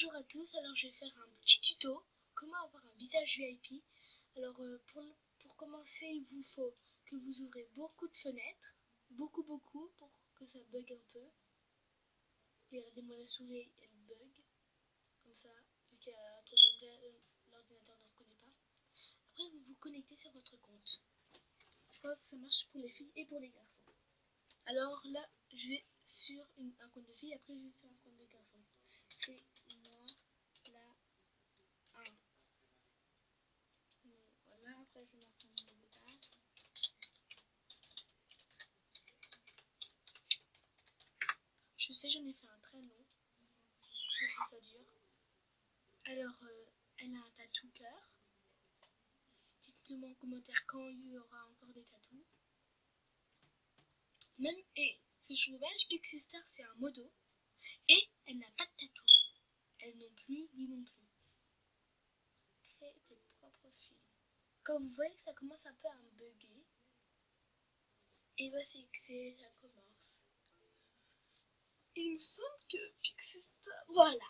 Bonjour à tous, alors je vais faire un petit tuto comment avoir un visage VIP. Alors pour commencer, il vous faut que vous ouvrez beaucoup de fenêtres, beaucoup pour que ça bug un peu. Regardez-moi la souris, elle bug, comme ça, vu qu'il y a un truc d'anglais, l'ordinateur ne reconnaît pas. Après vous vous connectez sur votre compte. Je crois que ça marche pour les filles et pour les garçons. Alors là, je vais sur un compte de fille, après je vais sur un compte de garçon. C'est moi là. Voilà, après je marque mon mot de passe. Je sais, j'en ai fait un très long, pour que ça dure. Alors, elle a un tatou cœur. Dites-le-moi en commentaire quand il y aura encore des tatous. Même, et ce chauffage, Pixistar, c'est un modo. Et elle n'a pas de tatou. Elle non plus, lui non plus. Crée tes propres films. Comme vous voyez que ça commence un peu à me bugger. Et voici que ça commence. Il me semble que Pixistar... Voilà.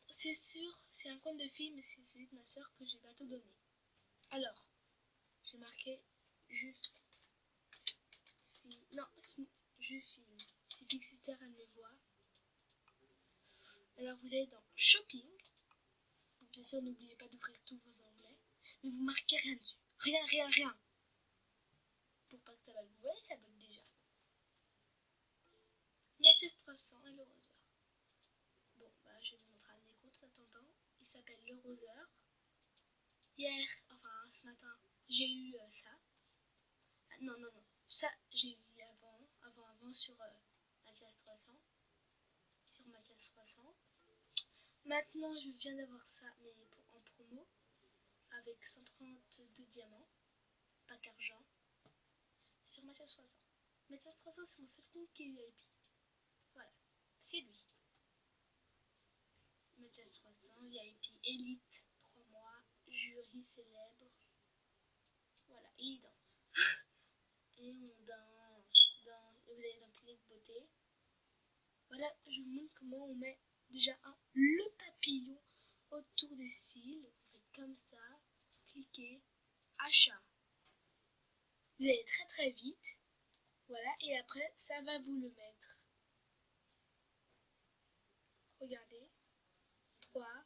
C'est sûr, c'est un compte de fille, mais c'est celui de ma soeur que j'ai bientôt donné. Alors, j'ai marqué je filme. Non, je filme. Si Pixistar elle me voit. Alors vous allez dans Shopping. Bien sûr, n'oubliez pas d'ouvrir tous vos onglets. Mais vous marquez rien dessus. Rien. Pour pas que ça bug. Vous voyez, ça bug déjà. Nexus 300 et le roseur. Bon, bah je vais vous montrer un écho en attendant. Il s'appelle le roseur. Hier, enfin ce matin, j'ai eu ça. Ah, non. Ça, j'ai eu avant sur Mathias 300. Sur Mathias 300. Maintenant, je viens d'avoir ça, mais en promo. Avec 132 diamants. Pack argent. Sur Mathias 300. Mathias 300, c'est mon seul compte qui est VIP. Voilà. C'est lui. Mathias 300, VIP Elite. 3 mois. Jury célèbre. Voilà. Et il danse. Et on danse. Vous allez dans Clinique Beauté. Voilà, je vous montre comment on met déjà le papillon autour des cils. Vous faites comme ça, cliquez, achat. Vous allez très vite. Voilà, et après, ça va vous le mettre. Regardez. 3,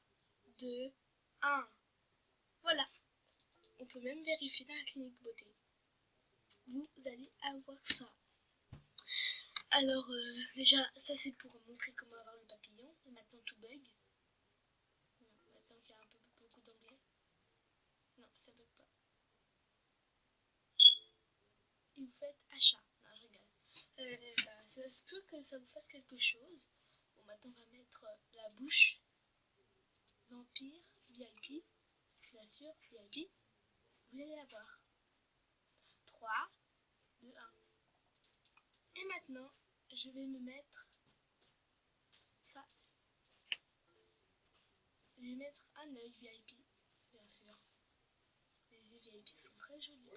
2, 1. Voilà. On peut même vérifier dans la clinique beauté. Vous allez avoir ça. Alors, déjà, ça c'est pour montrer comment avoir le papillon. Et maintenant, tout bug. Maintenant qu'il y a beaucoup d'anglais. Non, ça bug pas. Et vous faites achat. Non, je rigole. Ça se peut que ça vous fasse quelque chose. Bon, maintenant on va mettre la bouche. Vampire, VIP. Bien sûr, VIP. Vous allez avoir 3, 2, 1. Et maintenant, je vais me mettre ça. Je vais mettre un œil VIP. Bien sûr. Les yeux VIP sont très jolis.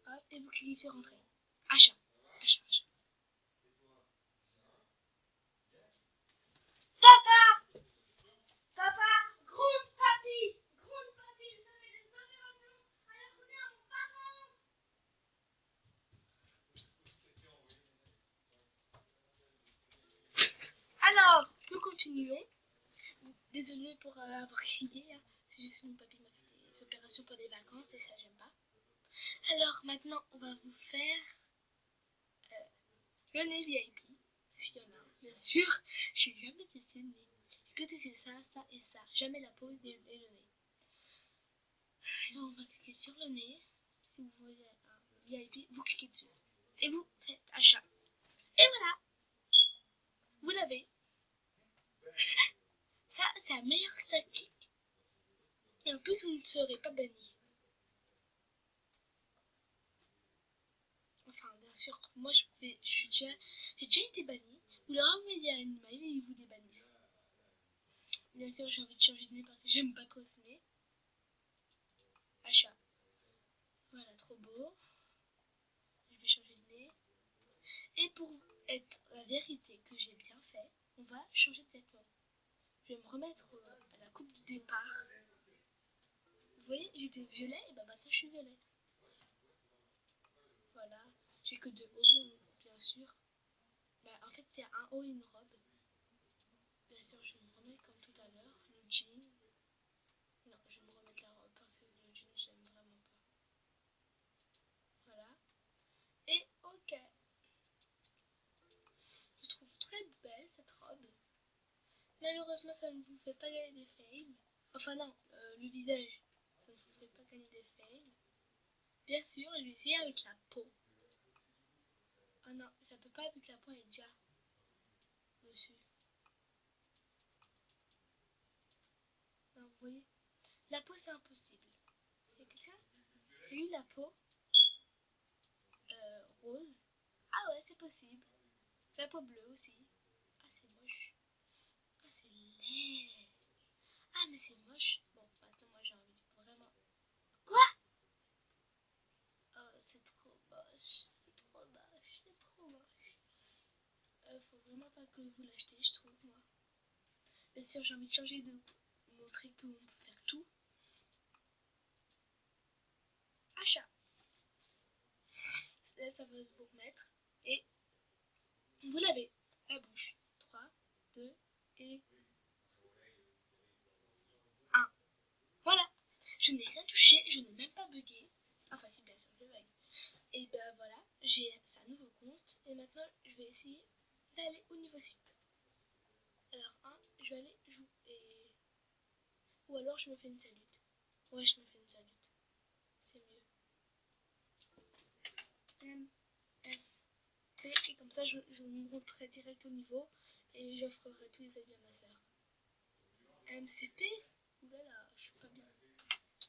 Hop, et vous cliquez sur entrée. Achat. Papa, grande papy, je vais les opérations à la journée à mon parent. Alors, nous continuons. Désolée pour avoir crié, hein. C'est juste que mon papy m'a fait des opérations pour des vacances et ça j'aime pas. Alors maintenant on va vous faire le nez VIP, s'il y en a, bien sûr. J'ai jamais testé le nez. J'ai que testé ça et ça. Jamais la peau et le nez. Alors on va cliquer sur le nez. Si vous voulez un VIP, vous cliquez dessus. Et vous faites achat. Et voilà, vous l'avez. Ça, c'est la meilleure tactique. Et en plus, vous ne serez pas banni. Enfin, bien sûr, moi j'ai déjà été banni. Vous leur envoyez un email et ils vous débannissent. Bien sûr, j'ai envie de changer de nez parce que j'aime pas trop ce nez. Achat. Voilà, trop beau. Je vais changer de nez. pour être la vérité que j'ai bien fait, on va changer de vêtements. Je vais me remettre à la coupe du départ. Vous voyez, j'étais violet et bah maintenant je suis violet. Voilà, j'ai que 2 hauts, bien sûr. Bah, en fait, c'est un haut et une robe. Bien sûr, je vais me remettre comme tout à l'heure. Le jean. Non, je vais me remettre la robe parce que le jean, j'aime vraiment pas. Voilà. Et ok. Je trouve très belle cette robe. Malheureusement, ça ne vous fait pas gagner des fails. Enfin non, le visage, ça ne vous fait pas gagner des fails. Bien sûr, je vais essayer avec la peau. Ah non, ça peut pas vu que la peau est déjà dessus. Non, vous voyez, la peau c'est impossible. Il y a quelqu'un qui a eu la peau rose. Ah ouais, c'est possible. La peau bleue aussi. Ah, c'est moche. Ah, c'est laid. Ah, mais c'est moche. Bon, maintenant, moi, j'ai envie de vraiment... Quoi? Oh, c'est trop moche. C'est trop moche. C'est trop moche. Faut vraiment pas que vous l'achetez, je trouve, moi. Bien sûr, j'ai envie de changer de... montrer qu'on peut faire tout. Achat. Là, ça va vous remettre. Et vous lavez la bouche. 3, 2 et 1. Voilà. Je n'ai rien touché, je n'ai même pas bugué. Enfin, si, bien sûr, je bug. Et ben voilà, j'ai un nouveau compte. Et maintenant, je vais essayer d'aller au niveau sup. Alors, je vais aller jouer. Ou alors, je me fais une salute. Ouais, je me fais une salute. C'est mieux. M, S, P. Et comme ça, je me montrerai direct au niveau. Et j'offrerai tous les habits à ma soeur. M, C, P. Oulala, je suis pas bien.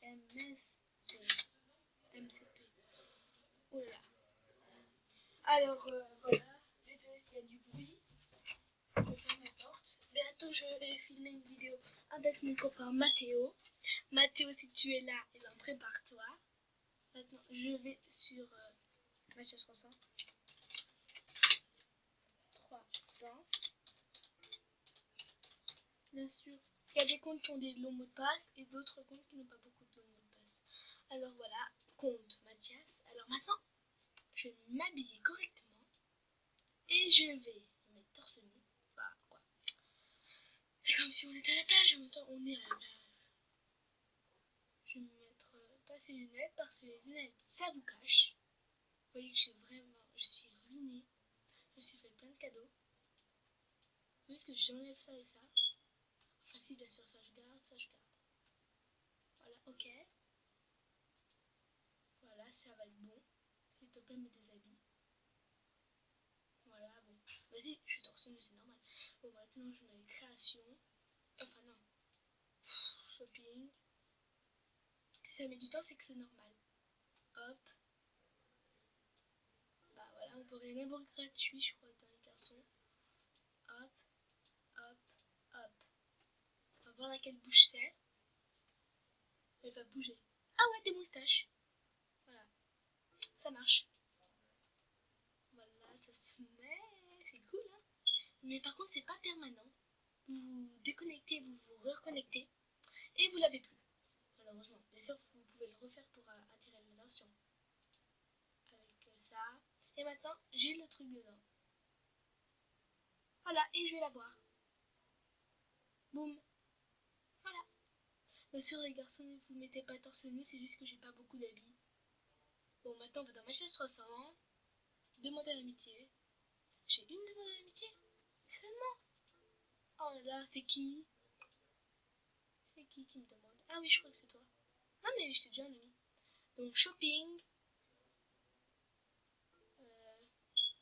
M, S, P. M, C, P. Oulala. Alors, voilà. Désolée s'il y a du bruit. Je ferme la porte. Bientôt, je vais filmer une vidéo avec mon copain Mathéo. Mathéo, si tu es là, et ben prépare-toi. Maintenant, je vais sur ma chaise 300. 300. Bien sûr, il y a des comptes qui ont des longs mots de passe et d'autres comptes qui n'ont pas beaucoup de longs mots de passe. Alors voilà, compte Mathias. Alors maintenant, je vais m'habiller correctement et je vais me mettre torse nu. Enfin, quoi. C'est comme si on était à la plage, en même temps, on est à la plage. Je vais me mettre pas ces lunettes parce que les lunettes, ça vous cache. Vous voyez que je suis ruinée. Je me suis fait plein de cadeaux. Juste que j'enlève ça et ça. Enfin si, bien sûr, ça je garde, ça je garde. Voilà, ok. Voilà, ça va être bon. S'il te plaît, me déshabille. Voilà, bon. Vas-y, je suis torse nu, c'est normal. Bon, maintenant je mets création. Enfin non. Shopping. Si ça met du temps, c'est que c'est normal. Hop. Bah voilà, on peut rien avoir gratuit, je crois, dans les garçons. Hop, hop, hop. On va voir laquelle bouche c'est. Elle va bouger. Ah ouais, des moustaches. Voilà, ça marche. Voilà, ça se met. C'est cool, hein. Mais par contre, c'est pas permanent. Vous vous déconnectez, vous vous reconnectez. Et vous l'avez plus. Malheureusement. Bien sûr, vous pouvez le refaire pour attirer l'attention. Avec ça. Et maintenant, j'ai le truc dedans. Voilà, et je vais la voir. Boum. Voilà. Bien sûr, les garçons, ne vous mettez pas torse nu, c'est juste que j'ai pas beaucoup d'habits. Bon, maintenant, on va dans ma chaise 300. Demander l'amitié. J'ai une demande d'amitié seulement. Oh là là, c'est qui? C'est qui me demande? Ah oui, je crois que c'est toi. Ah, mais j'étais déjà un ami. Donc, shopping.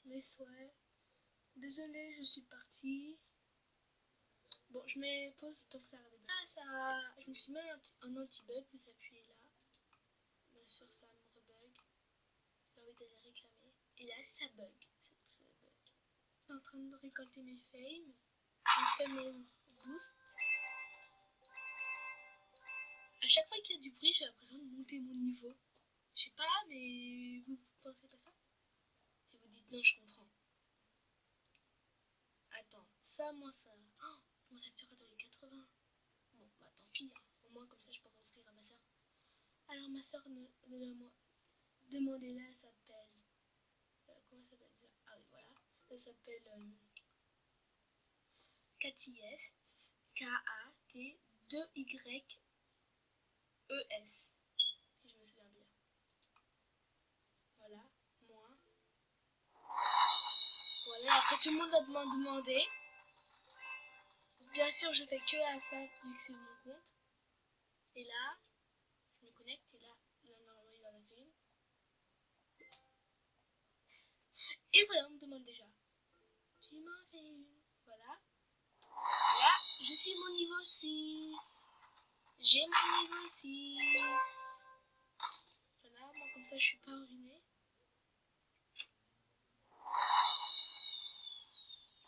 Les souhaits. Désolée, je suis partie. Bon, je mets pause tant que ça redémarre. Ah, ça. Je me suis mis un anti-bug, vous appuyez là. Bien sûr, ça me rebug. J'ai envie d'aller réclamer. Et là, ça bug. Ça bug. Je suis en train de récolter mes fames. Je fais mon boost. À chaque fois qu'il y a du bruit, j'ai l'impression de monter mon niveau. Je sais pas, mais vous pensez pas ça? Si vous dites non, je comprends. ça, moins ça. Oh, il me restera dans les 80. Bon, bah tant pis, hein. Au moins comme ça je pourrai offrir à ma soeur. Alors ma soeur demandez là, elle s'appelle... comment elle s'appelle déjà? Ah oui, voilà. Elle s'appelle Cathy S. K-A-T-2-Y-E-S. Si je me souviens bien. Voilà, moi. Voilà, après tout le monde va me demander. Bien sûr, je fais que à ça vu que c'est mon compte. Et là, je me connecte et là normalement il en a fait une. Et voilà, on me demande déjà. Tu m'en fais une. Voilà. Là, je suis mon niveau 6. J'ai mon niveau 6. Voilà, moi comme ça je suis pas ruinée.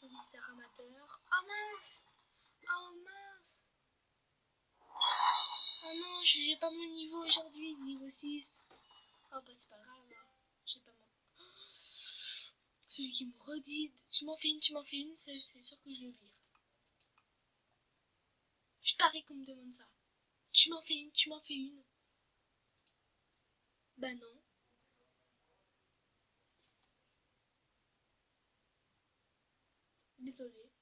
Fournisseur amateur. Oh mince! Oh mince! Oh non, j'ai pas mon niveau aujourd'hui, niveau 6. Oh bah c'est pas grave, hein. J'ai pas mon... Celui qui me redit, tu m'en fais une, c'est sûr que je le vire. Je parie qu'on me demande ça. Tu m'en fais une, tu m'en fais une. Bah non. Désolée.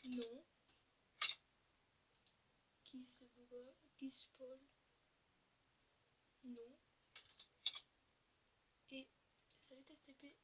Non. Kiss le Google, Kiss Paul. Non. Et salut TTP.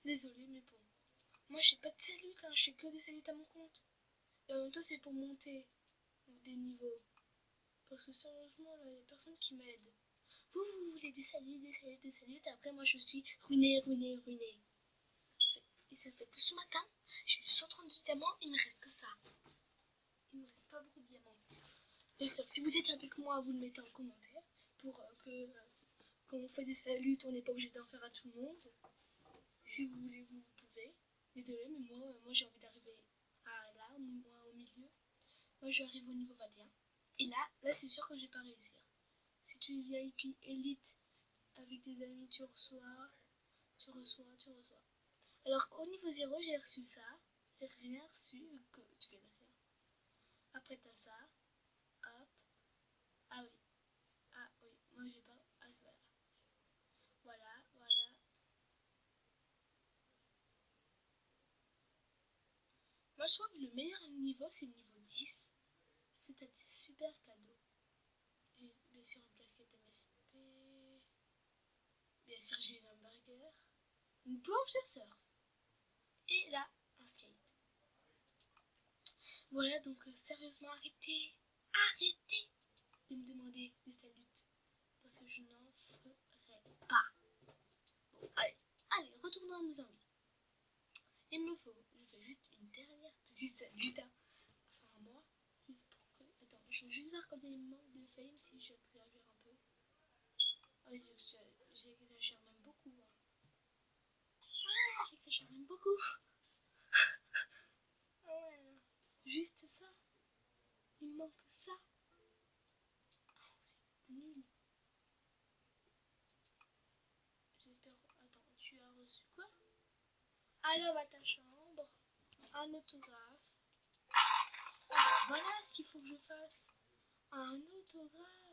Désolée, mais bon. Moi, je fais pas de salut, hein. Je fais que des saluts à mon compte. Et en même temps, c'est pour monter des niveaux. Parce que sérieusement, là, y a personne qui m'aide. Vous voulez des saluts, des saluts, des saluts. Et après, moi, je suis ruinée, ruinée, ruinée. Et ça fait que ce matin, j'ai eu 130 diamants, il me reste que ça. Il me reste pas beaucoup de diamants. Bien sûr, si vous êtes avec moi, vous le mettez en commentaire pour que quand on fait des saluts, on n'est pas obligé d'en faire à tout le monde. Si vous voulez, vous pouvez. Désolée, mais moi j'ai envie d'arriver à là, moi au milieu. Moi je arrive au niveau 21. Et là c'est sûr que je vais pas réussir. Si tu es VIP élite avec des amis, tu reçois. Alors au niveau 0, j'ai reçu ça. J'ai rien reçu, que tu gagnes rien. Après t'as ça. Hop. Ah oui. Ah oui, moi j'ai pas. Ah c'est voilà. Voilà, voilà. Moi je trouve que le meilleur niveau c'est le niveau 10. Parce que t'as des super cadeaux. J'ai bien sûr une casquette MSP. Bien sûr j'ai un burger. Une planche de surf. Et là, un skate. Voilà, donc sérieusement arrêtez. Arrêtez de me demander des saluts. Parce que je n'en ferai pas. Bon, allez, retournons à nos envies. Il me faut, je fais juste une dernière petite salut. Enfin, moi, juste pour que. Attends, je veux juste voir combien il me manque de fame si j'exagère un peu. Ah oui, j'exagère même beaucoup. Hein. Ah, j'exagère même beaucoup. Ah ouais, juste ça. Il me manque ça. Oh, nul. J'espère. Attends, tu as reçu quoi? Alors, à ta chambre. Un autographe. Alors, voilà ce qu'il faut que je fasse. Un autographe.